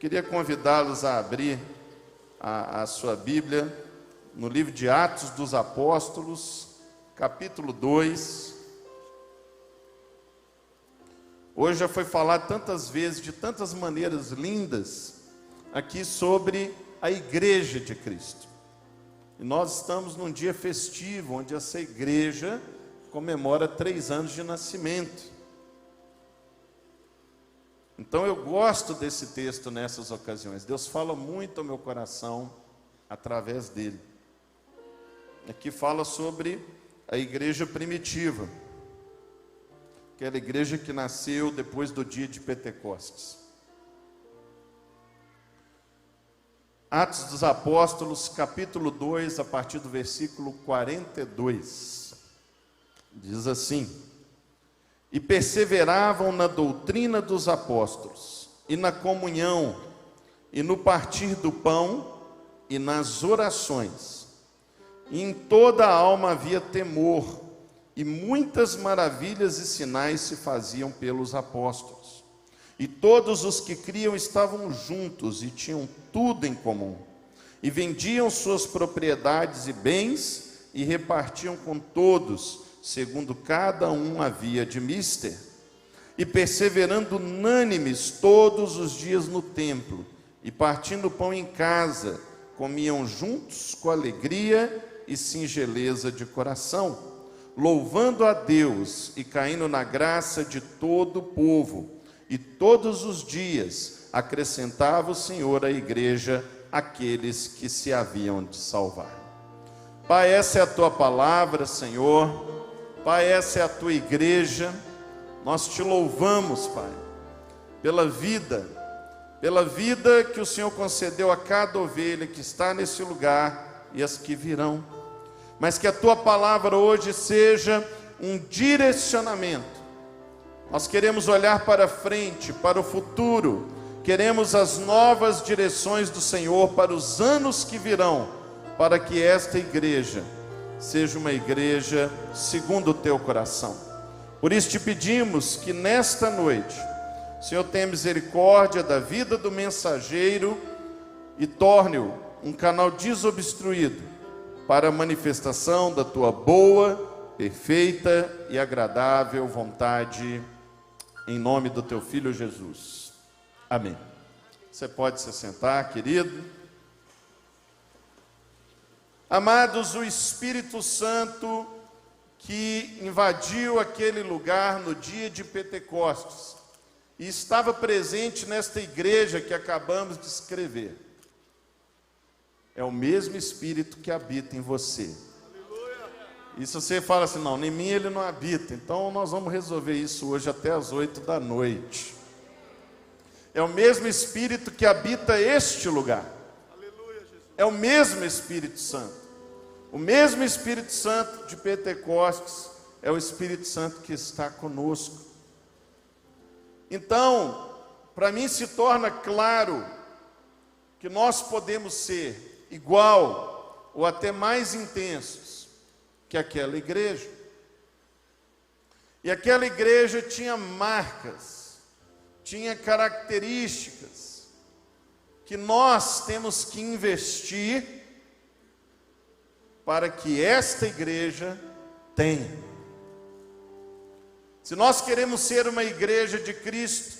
Queria convidá-los a abrir a sua Bíblia no livro de Atos dos Apóstolos, capítulo 2. Hoje já foi falado tantas vezes, de tantas maneiras lindas, aqui sobre a Igreja de Cristo. E nós estamos num dia festivo, onde essa igreja comemora 3 anos de nascimento. Então eu gosto desse texto nessas ocasiões. Deus fala muito ao meu coração através dele. Aqui fala sobre a igreja primitiva, aquela igreja que nasceu depois do dia de Pentecostes. Atos dos Apóstolos, capítulo 2, a partir do versículo 42. Diz assim: E perseveravam na doutrina dos apóstolos, e na comunhão, e no partir do pão, e nas orações. E em toda a alma havia temor, e muitas maravilhas e sinais se faziam pelos apóstolos. E todos os que criam estavam juntos, e tinham tudo em comum. E vendiam suas propriedades e bens, e repartiam com todos, segundo cada um havia de mister, e perseverando unânimes todos os dias no templo, e partindo o pão em casa, comiam juntos com alegria e singeleza de coração, louvando a Deus e caindo na graça de todo o povo, e todos os dias acrescentava o Senhor à igreja aqueles que se haviam de salvar. Pai, essa é a tua palavra, Senhor. Pai, essa é a tua igreja. Nós te louvamos, Pai, pela vida que o Senhor concedeu a cada ovelha que está nesse lugar e as que virão. Mas que a tua palavra hoje seja um direcionamento. Nós queremos olhar para frente, para o futuro. Queremos as novas direções do Senhor para os anos que virão, para que esta igreja seja uma igreja segundo o teu coração. Por isso te pedimos que nesta noite o Senhor tenha misericórdia da vida do mensageiro e torne-o um canal desobstruído para a manifestação da tua boa, perfeita e agradável vontade, em nome do teu Filho Jesus. Amém. Você pode se sentar, querido. Amados, o Espírito Santo que invadiu aquele lugar no dia de Pentecostes e estava presente nesta igreja que acabamos de escrever, é o mesmo Espírito que habita em você. E se você fala assim, não, em mim ele não habita, então nós vamos resolver isso hoje até as 8 da noite. É o mesmo Espírito que habita este lugar. É o mesmo Espírito Santo. O mesmo Espírito Santo de Pentecostes é o Espírito Santo que está conosco. Então, para mim se torna claro que nós podemos ser igual ou até mais intensos que aquela igreja. E aquela igreja tinha marcas, tinha características que nós temos que investir para que esta igreja tenha. Se nós queremos ser uma igreja de Cristo,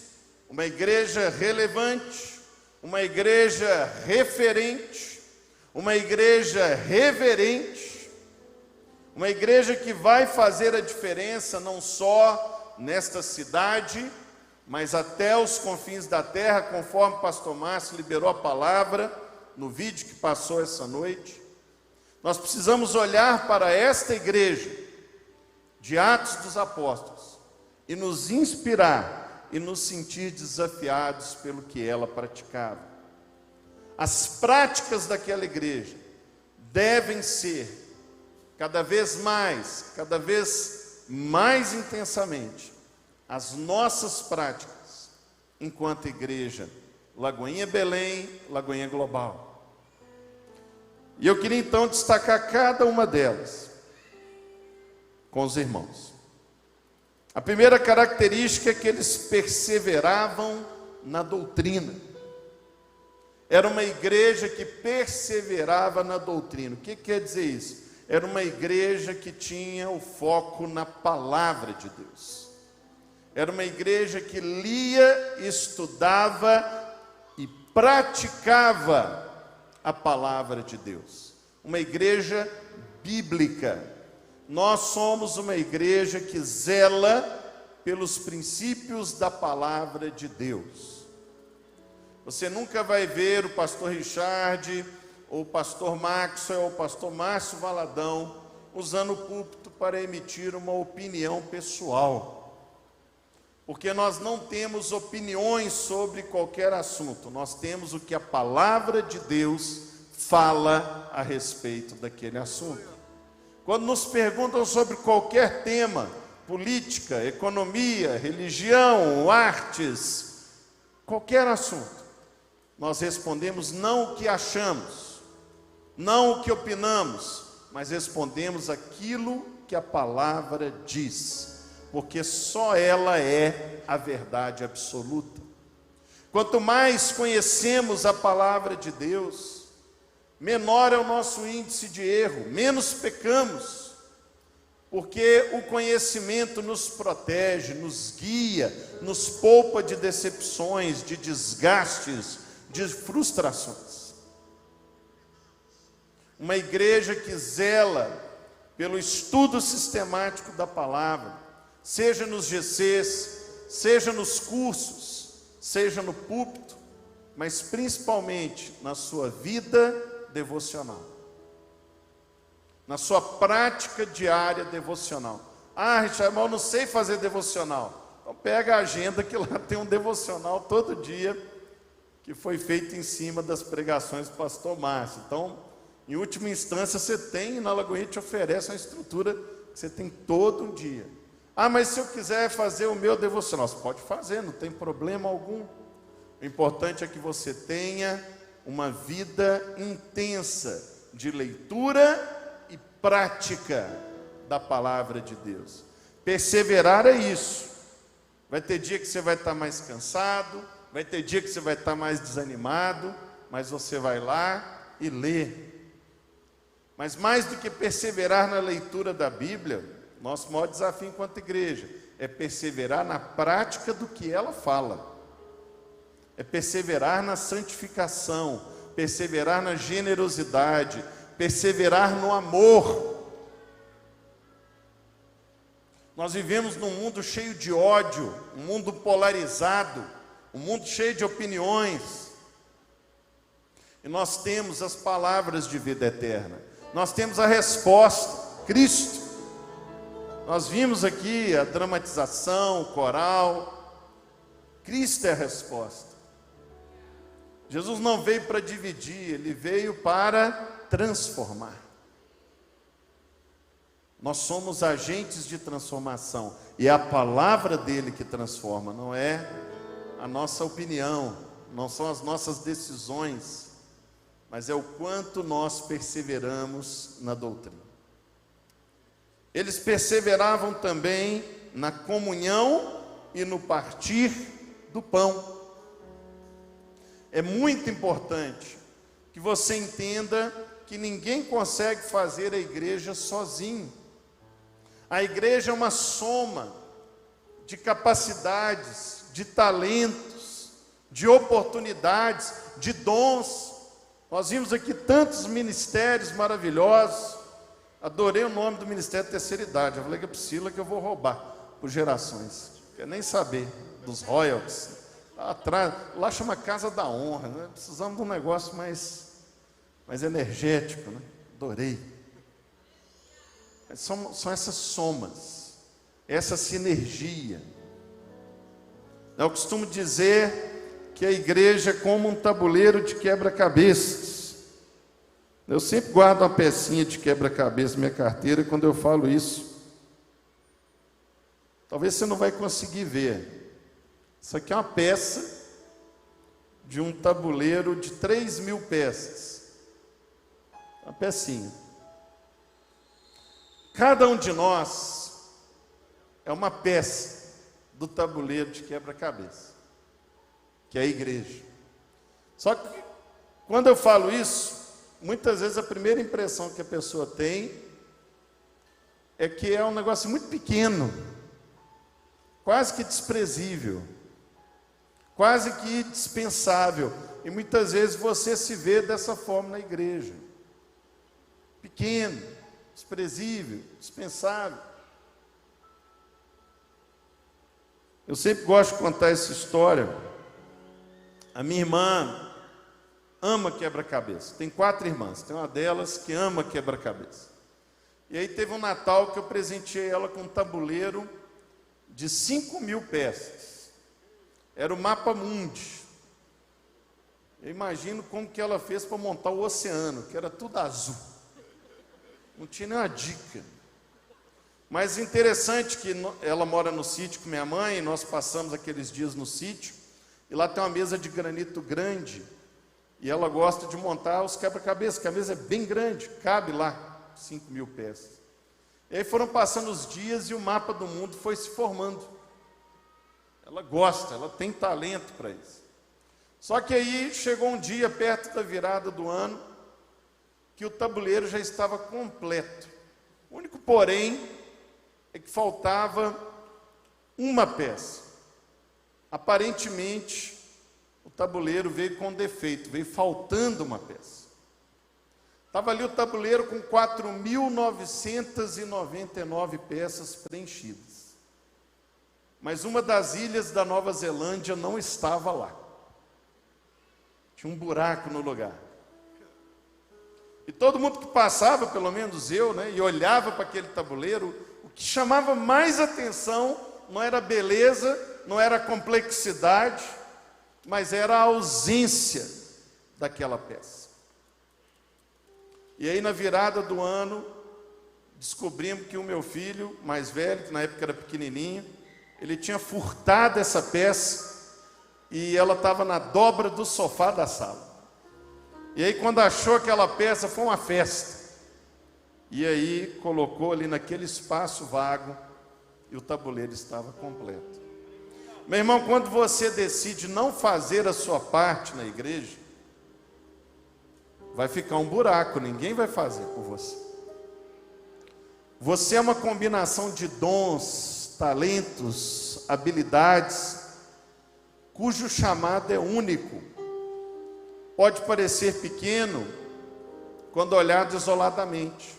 uma igreja relevante, uma igreja referente, uma igreja reverente, uma igreja que vai fazer a diferença não só nesta cidade, mas até os confins da terra, conforme o pastor Márcio liberou a palavra no vídeo que passou essa noite. Nós precisamos olhar para esta igreja de Atos dos Apóstolos e nos inspirar e nos sentir desafiados pelo que ela praticava. As práticas daquela igreja devem ser cada vez mais intensamente as nossas práticas enquanto igreja Lagoinha Belém, Lagoinha Global. E eu queria então destacar cada uma delas com os irmãos. A primeira característica é que eles perseveravam na doutrina. Era uma igreja que perseverava na doutrina. O que quer dizer isso? Era uma igreja que tinha o foco na palavra de Deus. Era uma igreja que lia, estudava e praticava a palavra de Deus. Uma igreja bíblica. Nós somos uma igreja que zela pelos princípios da palavra de Deus. Você nunca vai ver o pastor Richard, ou o pastor Maxwell, ou o pastor Márcio Valadão usando o púlpito para emitir uma opinião pessoal. Porque nós não temos opiniões sobre qualquer assunto, nós temos o que a palavra de Deus fala a respeito daquele assunto. Quando nos perguntam sobre qualquer tema, política, economia, religião, artes, qualquer assunto, nós respondemos não o que achamos, não o que opinamos, mas respondemos aquilo que a palavra diz, porque só ela é a verdade absoluta. Quanto mais conhecemos a palavra de Deus, menor é o nosso índice de erro, menos pecamos, porque o conhecimento nos protege, nos guia, nos poupa de decepções, de desgastes, de frustrações. Uma igreja que zela pelo estudo sistemático da palavra, seja nos GCs, seja nos cursos, seja no púlpito, mas principalmente na sua vida devocional, na sua prática diária devocional. Ah, Richard, mas eu não sei fazer devocional. Então pega a agenda que lá tem um devocional todo dia, que foi feito em cima das pregações do pastor Márcio. Então, em última instância, você tem, na Lagoinha te oferece uma estrutura que você tem todo dia. Ah, mas se eu quiser fazer o meu devocional, você pode fazer, não tem problema algum. O importante é que você tenha uma vida intensa de leitura e prática da palavra de Deus. Perseverar é isso. Vai ter dia que você vai estar mais cansado, vai ter dia que você vai estar mais desanimado, mas você vai lá e lê. Mas mais do que perseverar na leitura da Bíblia, nosso maior desafio enquanto igreja é perseverar na prática do que ela fala. É perseverar na santificação, perseverar na generosidade, perseverar no amor. Nós vivemos num mundo cheio de ódio, um mundo polarizado, um mundo cheio de opiniões. E nós temos as palavras de vida eterna. Nós temos a resposta, Cristo. Nós vimos aqui a dramatização, o coral. Cristo é a resposta. Jesus não veio para dividir, Ele veio para transformar. Nós somos agentes de transformação. E é a palavra dele que transforma, não é a nossa opinião, não são as nossas decisões, mas é o quanto nós perseveramos na doutrina. Eles perseveravam também na comunhão e no partir do pão. É muito importante que você entenda que ninguém consegue fazer a igreja sozinho. A igreja é uma soma de capacidades, de talentos, de oportunidades, de dons. Nós vimos aqui tantos ministérios maravilhosos. Adorei o nome do Ministério Terceira Idade. Eu falei que é Priscila que eu vou roubar por gerações. Não quer nem saber dos royalties. Lá atrás, lá chama Casa da Honra, né? Precisamos de um negócio mais energético, né? Adorei. São essas somas, essa sinergia. Eu costumo dizer que a igreja é como um tabuleiro de quebra-cabeças. Eu sempre guardo uma pecinha de quebra-cabeça na minha carteira quando eu falo isso. Talvez você não vai conseguir ver. Isso aqui é uma peça de um tabuleiro de 3.000 peças. Uma pecinha. Cada um de nós é uma peça do tabuleiro de quebra-cabeça, que é a igreja. Só que Quando eu falo isso, muitas vezes a primeira impressão que a pessoa tem é que é um negócio muito pequeno, quase que desprezível, quase que dispensável. E muitas vezes você se vê dessa forma na igreja. Pequeno, desprezível, dispensável. Eu sempre gosto de contar essa história. A minha irmã ama quebra-cabeça. Tem 4 irmãs, tem uma delas que ama quebra-cabeça. E aí teve um Natal que eu presenteei ela com um tabuleiro de 5.000 peças. Era o Mapa Mundi. Eu imagino como que ela fez para montar o oceano, que era tudo azul. Não tinha nenhuma dica. Mas interessante que ela mora no sítio com minha mãe, e nós passamos aqueles dias no sítio, e lá tem uma mesa de granito grande, e ela gosta de montar os quebra-cabeças, que a mesa é bem grande, cabe lá 5.000 peças. E aí foram passando os dias e o mapa do mundo foi se formando. Ela gosta, ela tem talento para isso. Só que aí chegou um dia, perto da virada do ano, que o tabuleiro já estava completo. O único porém é que faltava uma peça. Aparentemente, o tabuleiro veio com defeito, veio faltando uma peça. Estava ali o tabuleiro com 4.999 peças preenchidas. Mas uma das ilhas da Nova Zelândia não estava lá. Tinha um buraco no lugar. E todo mundo que passava, pelo menos eu, e olhava para aquele tabuleiro, o que chamava mais atenção não era a beleza, não era a complexidade, mas era a ausência daquela peça. E aí, na virada do ano, descobrimos que o meu filho mais velho, que na época era pequenininho, ele tinha furtado essa peça e ela estava na dobra do sofá da sala. E aí, quando achou aquela peça, foi uma festa. E aí, colocou ali naquele espaço vago e o tabuleiro estava completo. Meu irmão, quando você decide não fazer a sua parte na igreja, vai ficar um buraco, ninguém vai fazer por você. Você é uma combinação de dons, talentos, habilidades, cujo chamado é único. Pode parecer pequeno quando olhado isoladamente,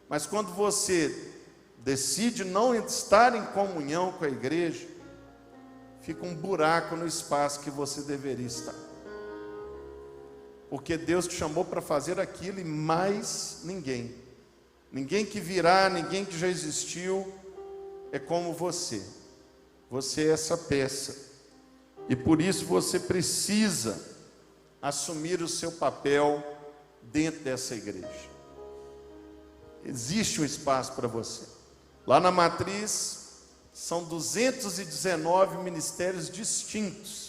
mas quando você decide não estar em comunhão com a igreja, fica um buraco no espaço que você deveria estar. Porque Deus te chamou para fazer aquilo e mais ninguém. Ninguém que virá, ninguém que já existiu é como você. Você é essa peça. E por isso você precisa assumir o seu papel dentro dessa igreja. Existe um espaço para você. Lá na matriz são 219 ministérios distintos.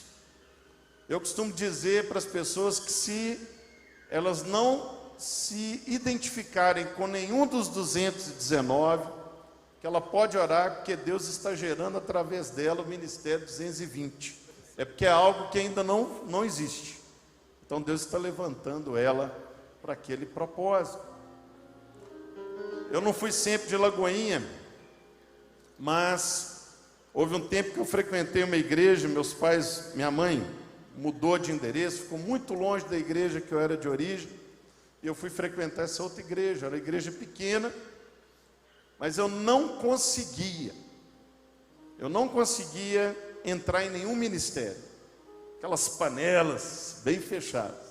Eu costumo dizer para as pessoas que se elas não se identificarem com nenhum dos 219, que ela pode orar, porque Deus está gerando através dela o ministério 220. É porque é algo que ainda não existe. Então Deus está levantando ela para aquele propósito. Eu não fui sempre de Lagoinha, mas houve um tempo que eu frequentei uma igreja, meus pais, minha mãe mudou de endereço, ficou muito longe da igreja que eu era de origem, e eu fui frequentar essa outra igreja. Era uma igreja pequena, mas eu não conseguia entrar em nenhum ministério, aquelas panelas bem fechadas.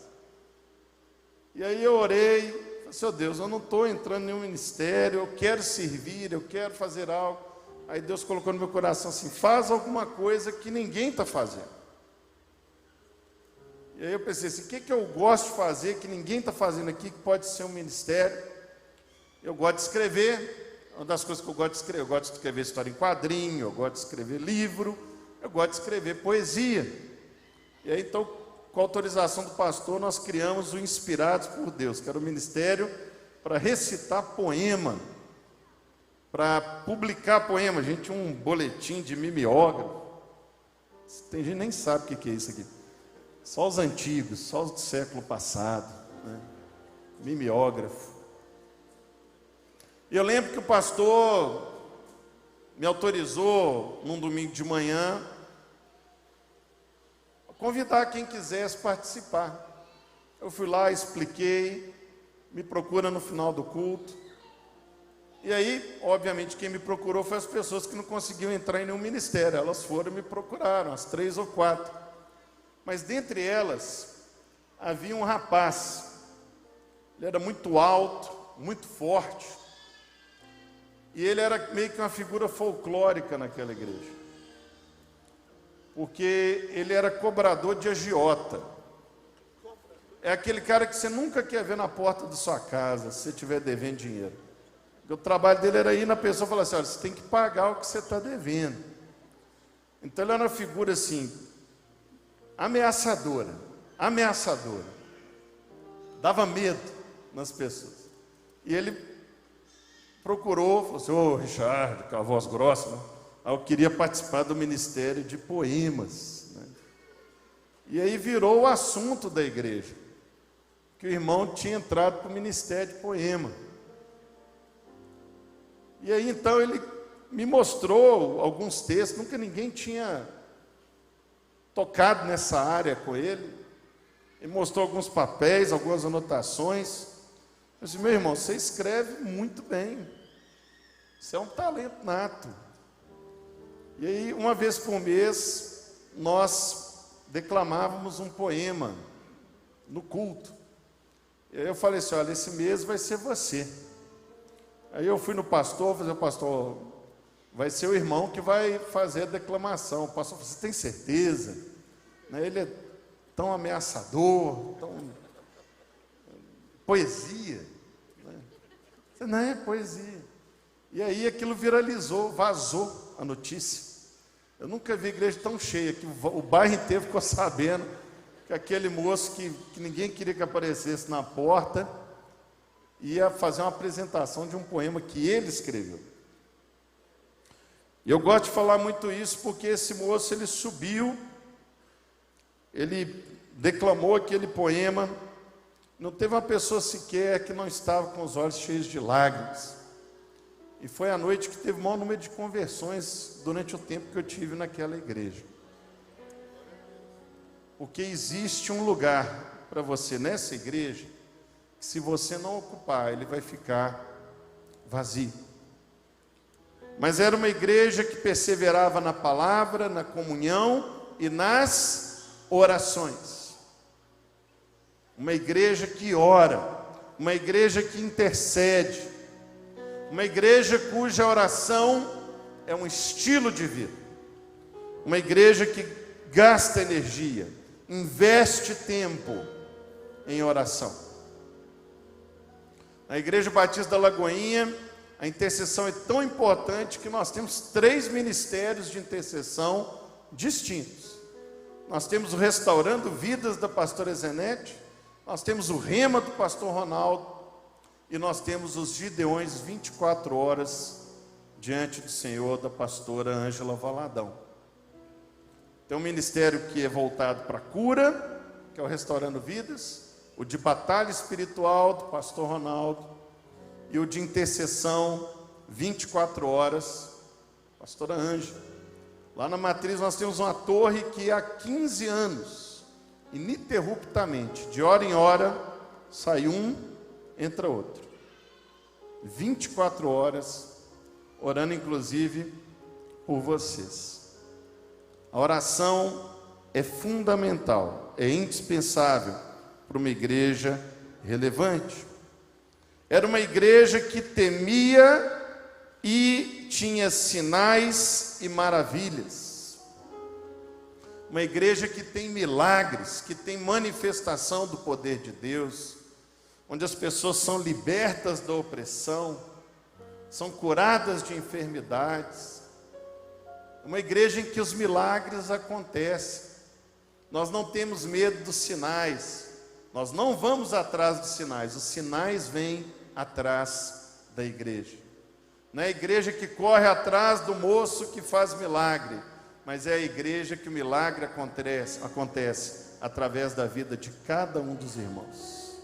E aí eu orei, falei, Senhor Deus, eu não estou entrando em nenhum ministério, eu quero servir, eu quero fazer algo. Aí Deus colocou no meu coração assim, faz alguma coisa que ninguém está fazendo. E aí eu pensei assim, o que eu gosto de fazer que ninguém está fazendo aqui, que pode ser um ministério? Eu gosto de escrever, uma das coisas que eu gosto de escrever história em quadrinho, eu gosto de escrever livro, eu gosto de escrever poesia. E aí então, com a autorização do pastor, nós criamos o Inspirados por Deus, que era o ministério para recitar poema, para publicar poema. A gente tinha um boletim de mimeógrafo. Tem gente que nem sabe o que é isso aqui. Só os antigos, só os do século passado, né? Mimeógrafo. E eu lembro que o pastor me autorizou, num domingo de manhã, a convidar quem quisesse participar. Eu fui lá, expliquei, me procura no final do culto. E aí, obviamente, quem me procurou foi as pessoas que não conseguiam entrar em nenhum ministério. Elas foram e me procuraram, as 3 ou 4. Mas dentre elas, havia um rapaz. Ele era muito alto, muito forte. E ele era meio que uma figura folclórica naquela igreja. Porque ele era cobrador de agiota. É aquele cara que você nunca quer ver na porta da sua casa, se você estiver devendo dinheiro. O trabalho dele era ir na pessoa e falar assim: olha, você tem que pagar o que você está devendo. Então ele era uma figura assim, ameaçadora. Dava medo nas pessoas. E ele procurou, falou assim: ô Richard, com a voz grossa, né? Eu queria participar do ministério de poemas, né? E aí virou o assunto da igreja, que o irmão tinha entrado para o ministério de poema. E aí então ele me mostrou alguns textos, nunca ninguém tinha tocado nessa área com ele. Ele mostrou alguns papéis, algumas anotações. Eu disse: meu irmão, você escreve muito bem, isso é um talento nato. E aí, uma vez por mês, nós declamávamos um poema no culto. E aí eu falei assim: olha, esse mês vai ser você. Aí eu fui no pastor, falei: pastor, vai ser o irmão que vai fazer a declamação. O pastor falou: você tem certeza? Ele é tão ameaçador, tão... poesia. Não é poesia. E aí aquilo viralizou, vazou a notícia. Eu nunca vi igreja tão cheia, que o bairro inteiro ficou sabendo que aquele moço que ninguém queria que aparecesse na porta ia fazer uma apresentação de um poema que ele escreveu. E eu gosto de falar muito isso porque esse moço, ele subiu, ele declamou aquele poema, não teve uma pessoa sequer que não estava com os olhos cheios de lágrimas. E foi a noite que teve o maior número de conversões durante o tempo que eu tive naquela igreja. Porque existe um lugar para você nessa igreja, que se você não ocupar, ele vai ficar vazio. Mas era uma igreja que perseverava na palavra, na comunhão e nas orações. Uma igreja que ora, uma igreja que intercede, uma igreja cuja oração é um estilo de vida, uma igreja que gasta energia, investe tempo em oração. Na Igreja Batista da Lagoinha, a intercessão é tão importante que nós temos 3 ministérios de intercessão distintos. Nós temos o Restaurando Vidas da pastora Zenete, nós temos o Rema do pastor Ronaldo, e nós temos os Gideões 24 horas diante do Senhor da pastora Ângela Valadão. Tem um ministério que é voltado para a cura, que é o Restaurando Vidas, o de batalha espiritual do pastor Ronaldo, e o de intercessão 24 horas, pastora Ângela. Lá na Matriz nós temos uma torre que há 15 anos, ininterruptamente, de hora em hora, sai um, entra outro. 24 horas, orando inclusive por vocês. A oração é fundamental, é indispensável para uma igreja relevante. Era uma igreja que temia e tinha sinais e maravilhas. Uma igreja que tem milagres, que tem manifestação do poder de Deus, onde as pessoas são libertas da opressão, são curadas de enfermidades. Uma igreja em que os milagres acontecem. Nós não temos medo dos sinais, nós não vamos atrás dos sinais, os sinais vêm atrás da igreja. Não é a igreja que corre atrás do moço que faz milagre, mas é a igreja que o milagre acontece através da vida de cada um dos irmãos.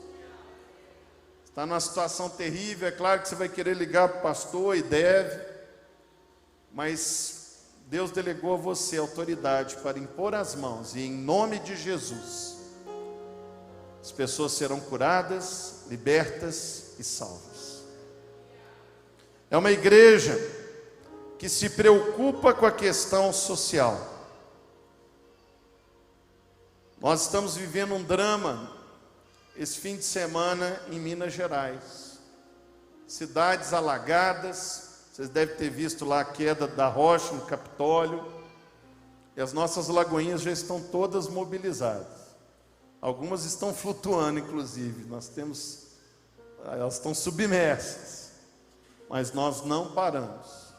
Está numa situação terrível, é claro que você vai querer ligar para o pastor e deve, mas Deus delegou a você autoridade para impor as mãos, e em nome de Jesus, as pessoas serão curadas, libertas e salvas. É uma igreja que se preocupa com a questão social. Nós estamos vivendo um drama esse fim de semana em Minas Gerais. Cidades alagadas, vocês devem ter visto lá a queda da rocha no Capitólio. E as nossas lagoinhas já estão todas mobilizadas. Algumas estão flutuando, inclusive. Elas estão submersas. Mas nós não paramos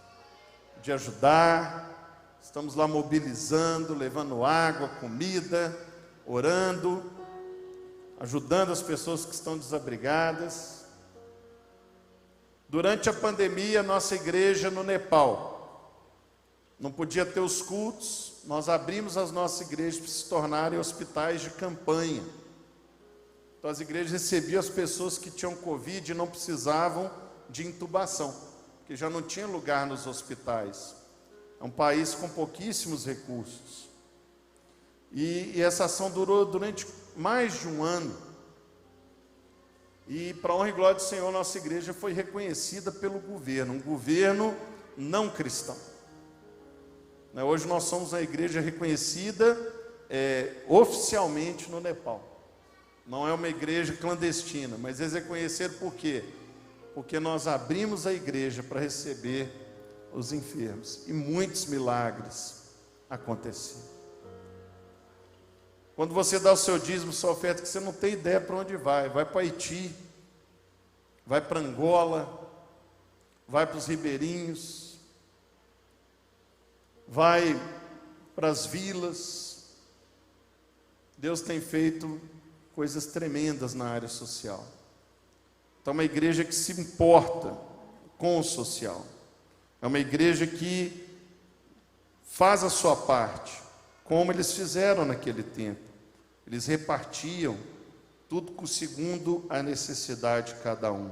de ajudar. Estamos lá mobilizando, levando água, comida, orando, ajudando as pessoas que estão desabrigadas. Durante a pandemia, nossa igreja no Nepal não podia ter os cultos. Nós abrimos as nossas igrejas para se tornarem hospitais de campanha. Então as igrejas recebiam as pessoas que tinham Covid e não precisavam de intubação, porque já não tinha lugar nos hospitais. É um país com pouquíssimos recursos. E essa ação durou durante mais de um ano. E para a honra e glória do Senhor, nossa igreja foi reconhecida pelo governo, um governo não cristão. Hoje nós somos uma igreja reconhecida oficialmente no Nepal. Não é uma igreja clandestina, mas eles reconheceram por quê? Porque nós abrimos a igreja para receber os enfermos. E muitos milagres aconteceram. Quando você dá o seu dízimo, sua oferta, que você não tem ideia para onde vai para Haiti, vai para Angola, vai para os ribeirinhos, vai para as vilas. Deus tem feito coisas tremendas na área social. Então é uma igreja que se importa com o social. É uma igreja que faz a sua parte, como eles fizeram naquele tempo. Eles repartiam tudo segundo a necessidade de cada um.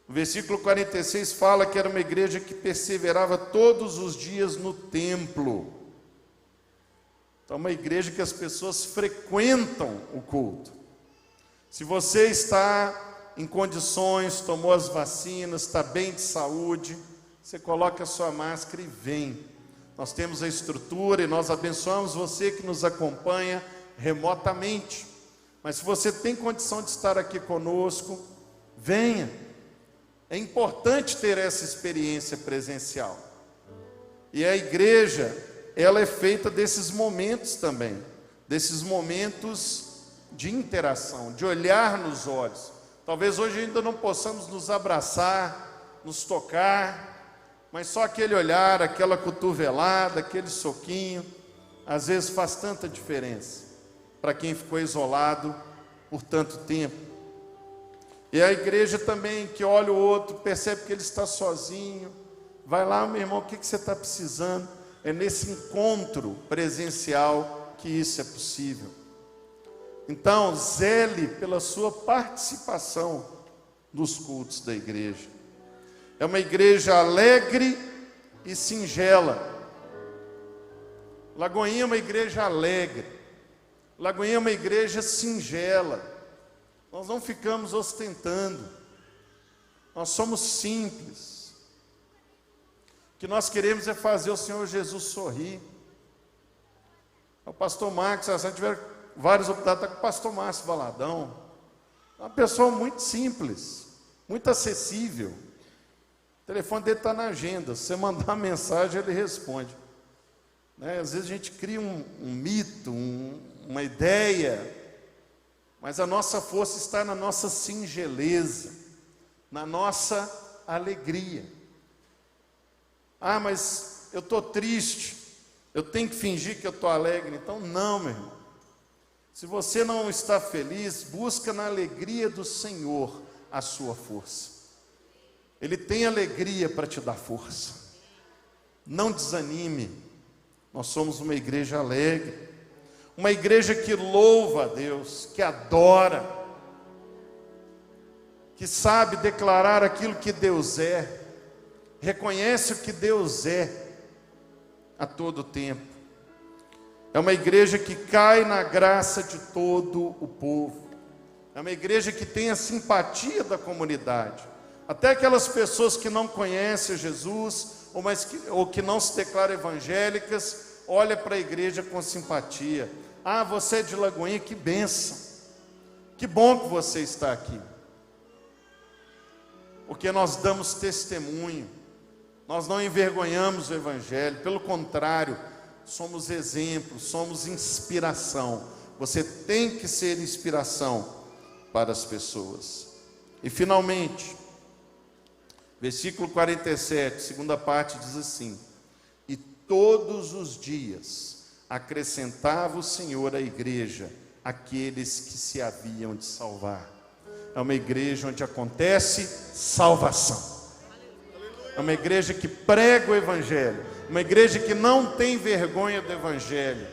O versículo 46 fala que era uma igreja que perseverava todos os dias no templo. Então, uma igreja que as pessoas frequentam o culto. Se você está em condições, tomou as vacinas, está bem de saúde, você coloca a sua máscara e vem. Nós temos a estrutura e nós abençoamos você que nos acompanha remotamente. Mas se você tem condição de estar aqui conosco, venha. É importante ter essa experiência presencial. E a igreja, ela é feita desses momentos também, desses momentos de interação, de olhar nos olhos. Talvez hoje ainda não possamos nos abraçar, nos tocar, mas só aquele olhar, aquela cotovelada, aquele soquinho, às vezes faz tanta diferença para quem ficou isolado por tanto tempo. E a igreja também, que olha o outro, percebe que ele está sozinho, vai lá, meu irmão, o que você está precisando? É nesse encontro presencial que isso é possível. Então, zele pela sua participação nos cultos da igreja. É uma igreja alegre e singela. Lagoinha é uma igreja alegre. Lagoinha é uma igreja singela. Nós não ficamos ostentando. Nós somos simples. O que nós queremos é fazer o Senhor Jesus sorrir. O pastor Marcos, se tiver vários oportunidades, está com o pastor Márcio Valadão. É uma pessoa muito simples, muito acessível. O telefone dele está na agenda. Se você mandar uma mensagem, ele responde. Às vezes a gente cria um mito, uma ideia, mas a nossa força está na nossa singeleza, na nossa alegria. Ah, mas eu estou triste, eu tenho que fingir que eu estou alegre. Então não, meu irmão. Se você não está feliz, busca na alegria do Senhor a sua força. Ele tem alegria para te dar força. Não desanime. Nós somos uma igreja alegre. uma igreja que louva a Deus, que adora, que sabe declarar aquilo que Deus é, reconhece o que Deus é a todo tempo. É uma igreja que cai na graça de todo o povo. É uma igreja que tem a simpatia da comunidade. Até aquelas pessoas que não conhecem Jesus, ou que não se declaram evangélicas, olha para a igreja com simpatia. Ah, você é de Lagoinha, que bênção. Que bom que você está aqui. Porque nós damos testemunho. Nós não envergonhamos o evangelho, pelo contrário, somos exemplos, somos inspiração. Você tem que ser inspiração para as pessoas. E finalmente, versículo 47, segunda parte, diz assim: e todos os dias acrescentava o Senhor à igreja aqueles que se haviam de salvar. É uma igreja onde acontece salvação. É uma igreja que prega o evangelho, uma igreja que não tem vergonha do evangelho,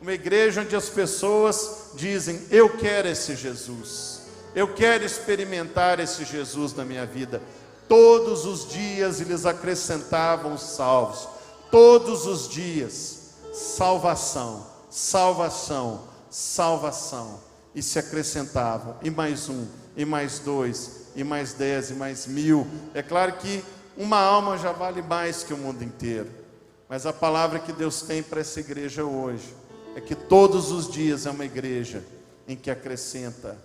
uma igreja onde as pessoas dizem: eu quero esse Jesus, eu quero experimentar esse Jesus na minha vida. Todos os dias eles acrescentavam os salvos, todos os dias, salvação, salvação, salvação, e se acrescentavam, e mais um, e mais dois, e mais 10, e mais 1000. É claro que uma alma já vale mais que o mundo inteiro, mas a palavra que Deus tem para essa igreja hoje é que todos os dias é uma igreja em que acrescenta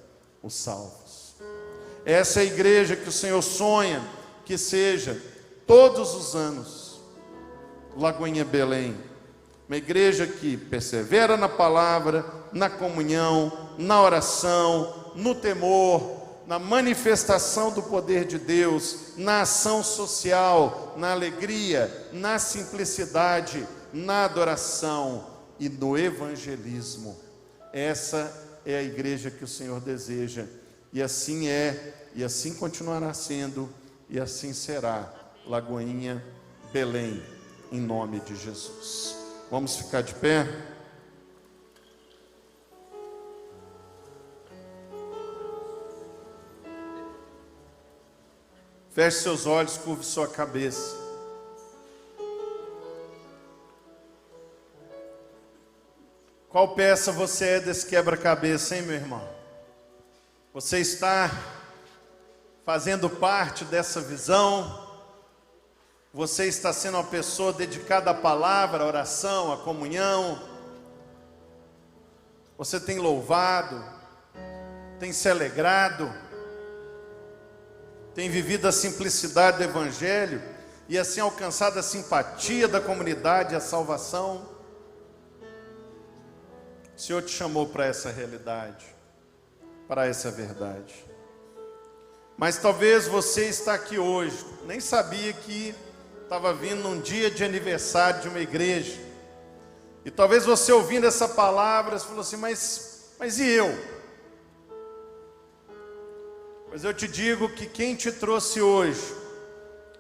os salvos. Essa é a igreja que o Senhor sonha que seja todos os anos Lagoinha Belém, uma igreja que persevera na palavra, na comunhão, na oração, no temor, na manifestação do poder de Deus, na ação social, na alegria, na simplicidade, na adoração e no evangelismo. Essa é a igreja que o Senhor deseja, e assim é, e assim continuará sendo, e assim será Lagoinha Belém, em nome de Jesus. Vamos ficar de pé? Feche seus olhos, curve sua cabeça. Qual peça você é desse quebra-cabeça, hein, meu irmão? Você está fazendo parte dessa visão? Você está sendo uma pessoa dedicada à palavra, à oração, à comunhão? Você tem louvado, tem se alegrado, tem vivido a simplicidade do evangelho e assim alcançado a simpatia da comunidade e a salvação? O Senhor te chamou para essa realidade, para essa verdade. Mas talvez você está aqui hoje, nem sabia que estava vindo num dia de aniversário de uma igreja. E talvez você ouvindo essa palavra, você falou assim: mas e eu? Mas eu te digo que quem te trouxe hoje,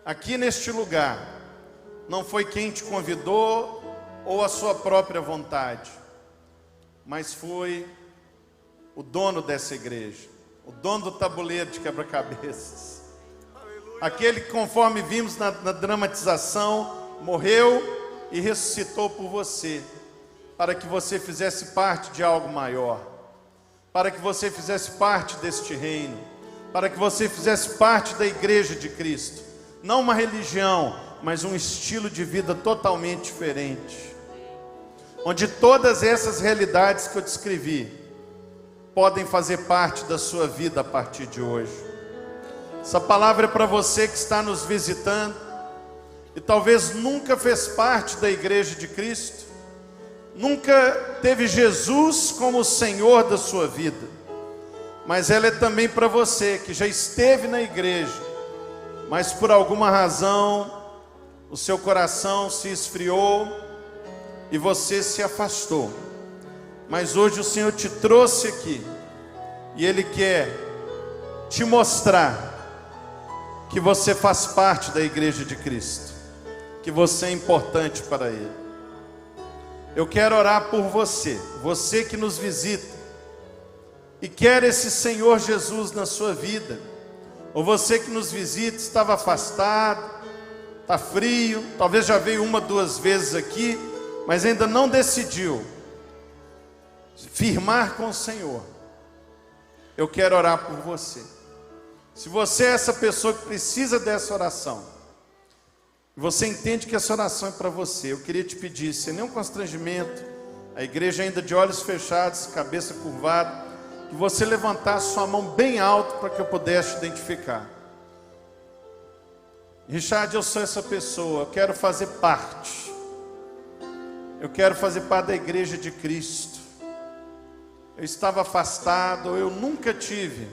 aqui neste lugar, não foi quem te convidou ou a sua própria vontade, mas foi o dono dessa igreja, o dono do tabuleiro de quebra-cabeças. Aquele que, conforme vimos na dramatização, morreu e ressuscitou por você, para que você fizesse parte de algo maior, para que você fizesse parte deste reino, para que você fizesse parte da igreja de Cristo. Não uma religião, mas um estilo de vida totalmente diferente, onde todas essas realidades que eu descrevi podem fazer parte da sua vida a partir de hoje. Essa palavra é para você que está nos visitando e talvez nunca fez parte da igreja de Cristo, nunca teve Jesus como o Senhor da sua vida. Mas ela é também para você que já esteve na igreja, mas por alguma razão o seu coração se esfriou e você se afastou. Mas hoje o Senhor te trouxe aqui e Ele quer te mostrar que você faz parte da igreja de Cristo, que você é importante para Ele. Eu quero orar por você, você que nos visita e quer esse Senhor Jesus na sua vida, ou você que nos visita estava afastado, está frio, talvez já veio uma, duas vezes aqui, mas ainda não decidiu firmar com o Senhor. Eu quero orar por você. Se você é essa pessoa que precisa dessa oração, você entende que essa oração é para você, eu queria te pedir, sem nenhum constrangimento, a igreja ainda de olhos fechados, cabeça curvada, que você levantasse sua mão bem alto para que eu pudesse te identificar. Richard, eu sou essa pessoa, eu quero fazer parte. Eu quero fazer parte da igreja de Cristo. Eu estava afastado, eu nunca tive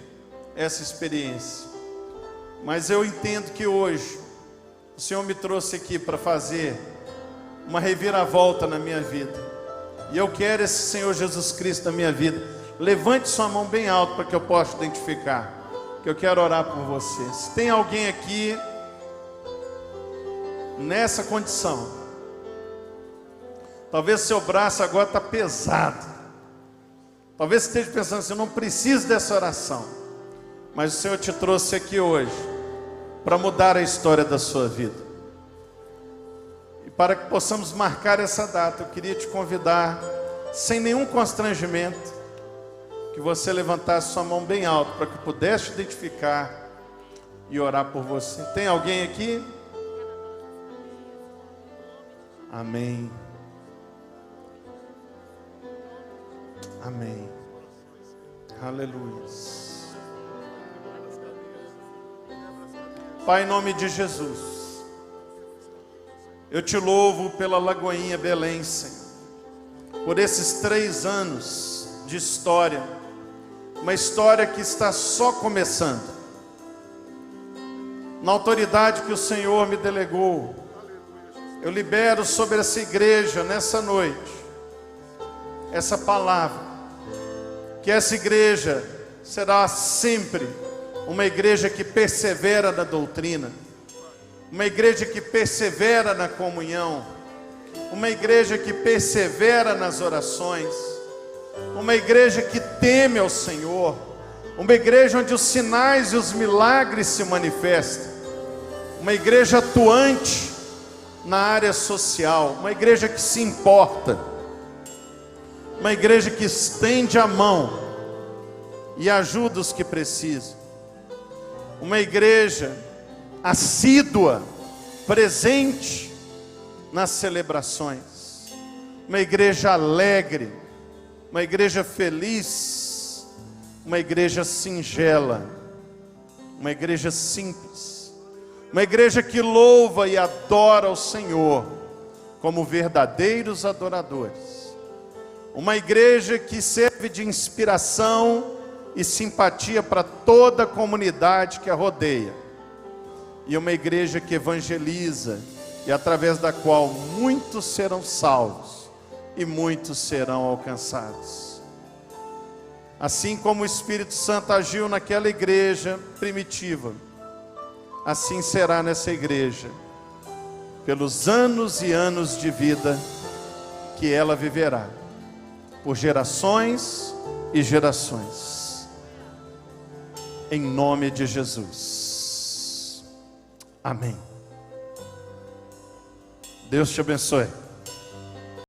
essa experiência. Mas eu entendo que hoje o Senhor me trouxe aqui para fazer uma reviravolta na minha vida. E eu quero esse Senhor Jesus Cristo na minha vida. Levante sua mão bem alto para que eu possa identificar. Que eu quero orar por você. Se tem alguém aqui nessa condição, talvez seu braço agora está pesado. Talvez você esteja pensando assim, eu não preciso dessa oração. Mas o Senhor te trouxe aqui hoje para mudar a história da sua vida. E para que possamos marcar essa data, eu queria te convidar, sem nenhum constrangimento, que você levantasse sua mão bem alto, para que eu pudesse te identificar e orar por você. Tem alguém aqui? Amém. Amém. Aleluia. Pai, em nome de Jesus, eu te louvo pela Lagoinha Belém, Senhor, por esses 3 anos de história, uma história que está só começando. Na autoridade que o Senhor me delegou, eu libero sobre essa igreja nessa noite essa palavra, que essa igreja será sempre uma igreja que persevera na doutrina, uma igreja que persevera na comunhão, uma igreja que persevera nas orações, uma igreja que teme ao Senhor, uma igreja onde os sinais e os milagres se manifestam, uma igreja atuante na área social, uma igreja que se importa, uma igreja que estende a mão e ajuda os que precisam, uma igreja assídua, presente nas celebrações, uma igreja alegre, uma igreja feliz, uma igreja singela, uma igreja simples, uma igreja que louva e adora o Senhor como verdadeiros adoradores, uma igreja que serve de inspiração e simpatia para toda a comunidade que a rodeia, e uma igreja que evangeliza e através da qual muitos serão salvos e muitos serão alcançados. Assim como o Espírito Santo agiu naquela igreja primitiva, assim será nessa igreja, pelos anos e anos de vida que ela viverá, por gerações e gerações, em nome de Jesus, amém. Deus te abençoe.